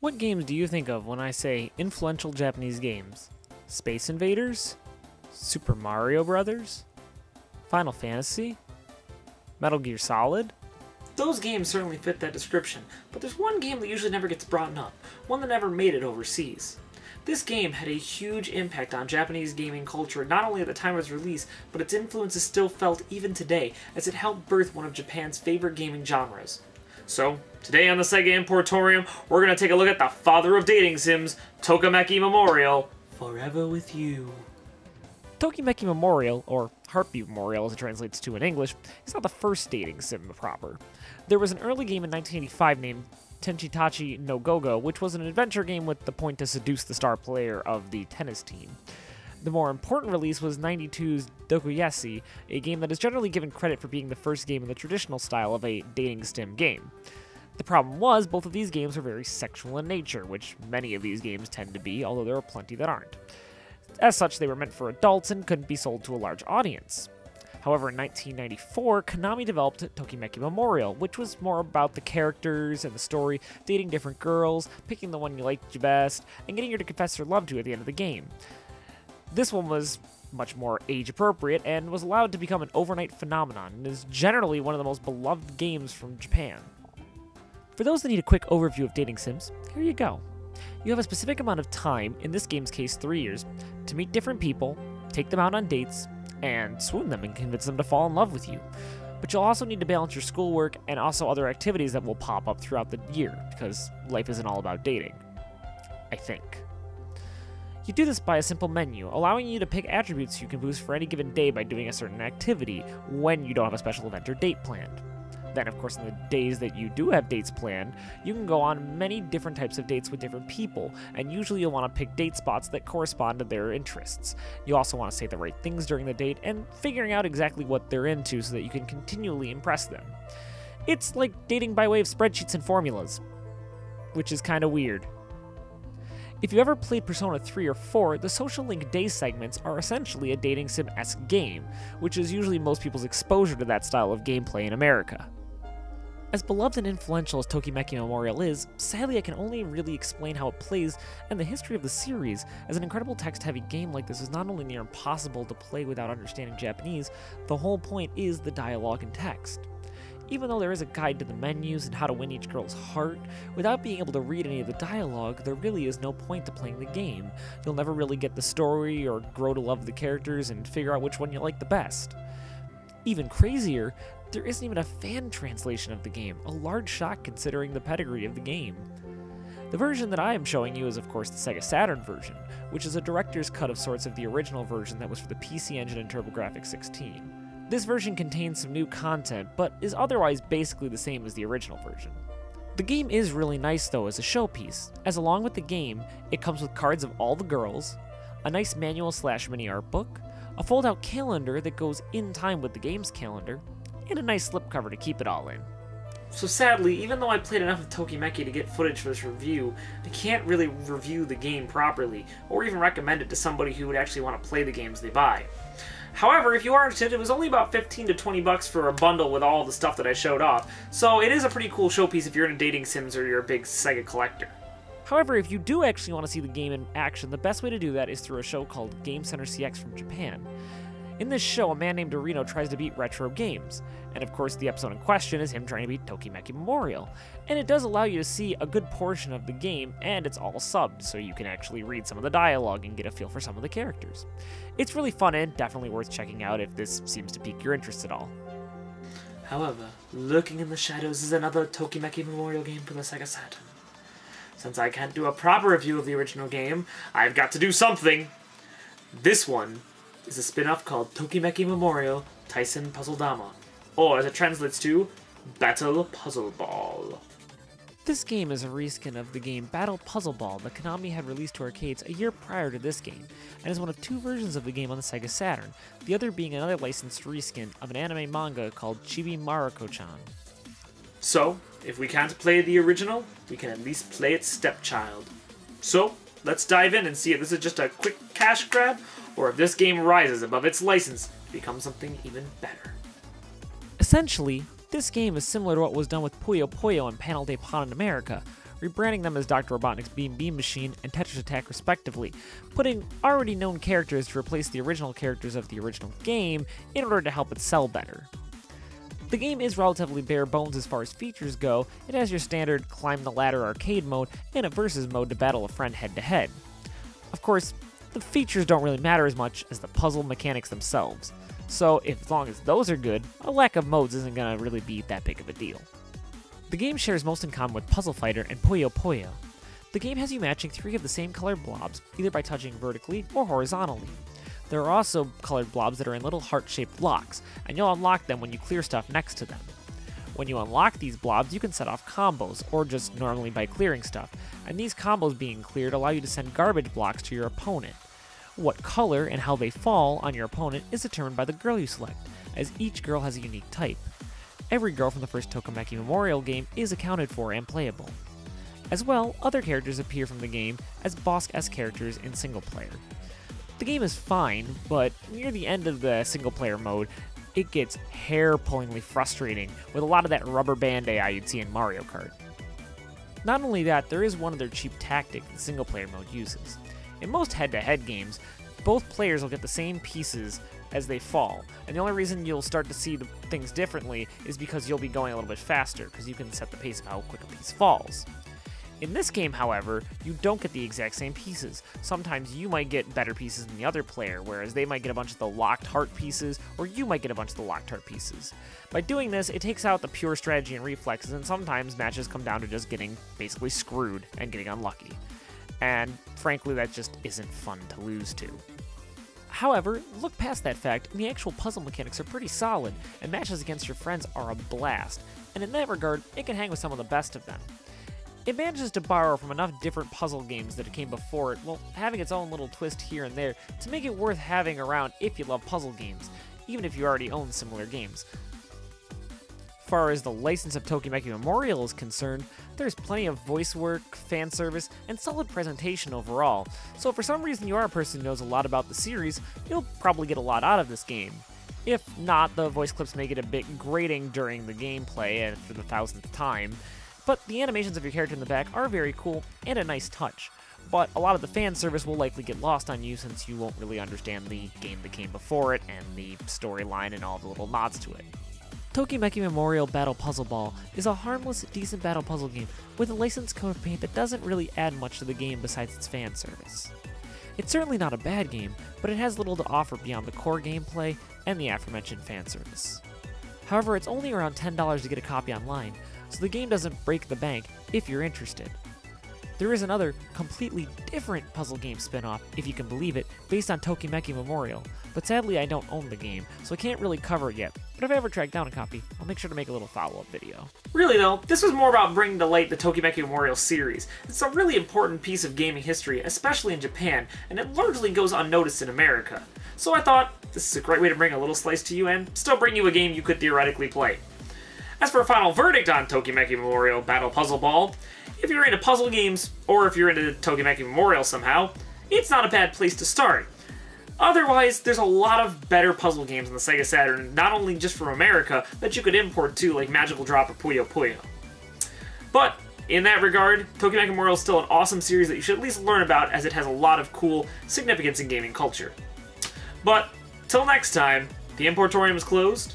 What games do you think of when I say influential Japanese games? Space Invaders? Super Mario Brothers? Final Fantasy? Metal Gear Solid? Those games certainly fit that description, but there's one game that usually never gets brought up, one that never made it overseas. This game had a huge impact on Japanese gaming culture not only at the time of its release, but its influence is still felt even today, as it helped birth one of Japan's favorite gaming genres. So, today on the Sega Importorium, we're going to take a look at the father of dating sims, Tokimeki Memorial, Forever With You. Tokimeki Memorial, or Heartbeat Memorial as it translates to in English, is not the first dating sim proper. There was an early game in 1985 named Tenchitachi no Gogo, which was an adventure game with the point to seduce the star player of the tennis team. The more important release was 92's Dokuyesi, a game that is generally given credit for being the first game in the traditional style of a dating sim game. The problem was, both of these games are very sexual in nature, which many of these games tend to be, although there are plenty that aren't. As such, they were meant for adults and couldn't be sold to a large audience. However, in 1994, Konami developed Tokimeki Memorial, which was more about the characters and the story, dating different girls, picking the one you liked the best, and getting her to confess her love to at the end of the game. This one was much more age-appropriate and was allowed to become an overnight phenomenon and is generally one of the most beloved games from Japan. For those that need a quick overview of dating sims, here you go. You have a specific amount of time, in this game's case 3 years, to meet different people, take them out on dates, and swoon them and convince them to fall in love with you. But you'll also need to balance your schoolwork and also other activities that will pop up throughout the year, because life isn't all about dating. I think. You do this by a simple menu, allowing you to pick attributes you can boost for any given day by doing a certain activity when you don't have a special event or date planned. Then, of course, in the days that you do have dates planned, you can go on many different types of dates with different people, and usually you'll want to pick date spots that correspond to their interests. You also want to say the right things during the date, and figuring out exactly what they're into so that you can continually impress them. It's like dating by way of spreadsheets and formulas, which is kind of weird. If you ever played Persona 3 or 4, the Social Link Day segments are essentially a dating sim-esque game, which is usually most people's exposure to that style of gameplay in America. As beloved and influential as Tokimeki Memorial is, sadly I can only really explain how it plays and the history of the series, as an incredible text-heavy game like this is not only near impossible to play without understanding Japanese, the whole point is the dialogue and text. Even though there is a guide to the menus and how to win each girl's heart, without being able to read any of the dialogue, there really is no point to playing the game. You'll never really get the story or grow to love the characters and figure out which one you like the best. Even crazier, there isn't even a fan translation of the game, a large shock considering the pedigree of the game. The version that I am showing you is of course the Sega Saturn version, which is a director's cut of sorts of the original version that was for the PC Engine and TurboGrafx 16. This version contains some new content, but is otherwise basically the same as the original version. The game is really nice though as a showpiece, as along with the game, it comes with cards of all the girls, a nice manual/mini art book, a fold-out calendar that goes in time with the game's calendar, and a nice slipcover to keep it all in. So sadly, even though I played enough of Tokimeki to get footage for this review, I can't really review the game properly, or even recommend it to somebody who would actually want to play the games they buy. However, if you are interested, it was only about 15 to 20 bucks for a bundle with all the stuff that I showed off, so it is a pretty cool showpiece if you're into dating sims or you're a big Sega collector. However, if you do actually want to see the game in action, the best way to do that is through a show called Game Center CX from Japan. In this show, a man named Dorino tries to beat retro games, and of course the episode in question is him trying to beat Tokimeki Memorial, and it does allow you to see a good portion of the game, and it's all subbed, so you can actually read some of the dialogue and get a feel for some of the characters. It's really fun and definitely worth checking out if this seems to pique your interest at all. However, lurking in the shadows is another Tokimeki Memorial game for the Sega Saturn. Since I can't do a proper review of the original game, I've got to do something! This one is a spin-off called Tokimeki Memorial Taisen Puzzle-Dama, or as it translates to, Battle Puzzle Ball. This game is a reskin of the game Battle Puzzle Ball that Konami had released to arcades a year prior to this game, and is one of 2 versions of the game on the Sega Saturn, the other being another licensed reskin of an anime manga called Chibi Maruko-chan. So, if we can't play the original, we can at least play its stepchild. So, let's dive in and see if this is just a quick cash grab, or if this game rises above its license to become something even better. Essentially, this game is similar to what was done with Puyo Puyo and Panel de Pon in America, rebranding them as Dr. Robotnik's Beam Machine and Tetris Attack respectively, putting already known characters to replace the original characters of the original game in order to help it sell better. The game is relatively bare bones as far as features go. It has your standard climb the ladder arcade mode and a versus mode to battle a friend head to head. Of course, the features don't really matter as much as the puzzle mechanics themselves, so as long as those are good, a lack of modes isn't going to really be that big of a deal. The game shares most in common with Puzzle Fighter and Puyo Puyo. The game has you matching 3 of the same colored blobs, either by touching vertically or horizontally. There are also colored blobs that are in little heart-shaped blocks, and you'll unlock them when you clear stuff next to them. When you unlock these blobs, you can set off combos, or just normally by clearing stuff, and these combos being cleared allow you to send garbage blocks to your opponent. What color and how they fall on your opponent is determined by the girl you select, as each girl has a unique type. Every girl from the first Tokimeki Memorial game is accounted for and playable. As well, other characters appear from the game as boss-esque characters in single player. The game is fine, but near the end of the single-player mode, it gets hair-pullingly frustrating with a lot of that rubber band AI you'd see in Mario Kart. Not only that, there is one other cheap tactic the single-player mode uses. In most head-to-head games, both players will get the same pieces as they fall, and the only reason you'll start to see the things differently is because you'll be going a little bit faster, because you can set the pace of how quick a piece falls. In this game, however, you don't get the exact same pieces. Sometimes you might get better pieces than the other player, whereas they might get a bunch of the locked heart pieces, or you might get a bunch of the locked heart pieces. By doing this, it takes out the pure strategy and reflexes, and sometimes matches come down to just getting basically screwed and getting unlucky. And frankly, that just isn't fun to lose to. However, look past that fact, and the actual puzzle mechanics are pretty solid, and matches against your friends are a blast, and in that regard, it can hang with some of the best of them. It manages to borrow from enough different puzzle games that it came before it, while having its own little twist here and there to make it worth having around if you love puzzle games, even if you already own similar games. As far as the license of Tokimeki Memorial is concerned, there's plenty of voice work, fan service, and solid presentation overall, so if for some reason you are a person who knows a lot about the series, you'll probably get a lot out of this game. If not, the voice clips may get a bit grating during the gameplay and for the 1000th time, but the animations of your character in the back are very cool and a nice touch. But a lot of the fan service will likely get lost on you since you won't really understand the game that came before it and the storyline and all the little nods to it. Tokimeki Memorial Battle Puzzle Ball is a harmless, decent battle puzzle game with a licensed coat of paint that doesn't really add much to the game besides its fan service. It's certainly not a bad game, but it has little to offer beyond the core gameplay and the aforementioned fan service. However, it's only around $10 to get a copy online, so the game doesn't break the bank if you're interested. There is another, completely different puzzle game spin-off, if you can believe it, based on Tokimeki Memorial, but sadly I don't own the game, so I can't really cover it yet, but if I ever track down a copy, I'll make sure to make a little follow-up video. Really though, this was more about bringing to light the Tokimeki Memorial series. It's a really important piece of gaming history, especially in Japan, and it largely goes unnoticed in America. So I thought, this is a great way to bring a little slice to you and still bring you a game you could theoretically play. As for a final verdict on Tokimeki Memorial Battle Puzzle Ball, if you're into puzzle games, or if you're into Tokimeki Memorial somehow, it's not a bad place to start. Otherwise, there's a lot of better puzzle games on the Sega Saturn, not only just from America, that you could import too, like Magical Drop or Puyo Puyo. But, in that regard, Tokimeki Memorial is still an awesome series that you should at least learn about, as it has a lot of cool significance in gaming culture. But, till next time, the Importorium is closed,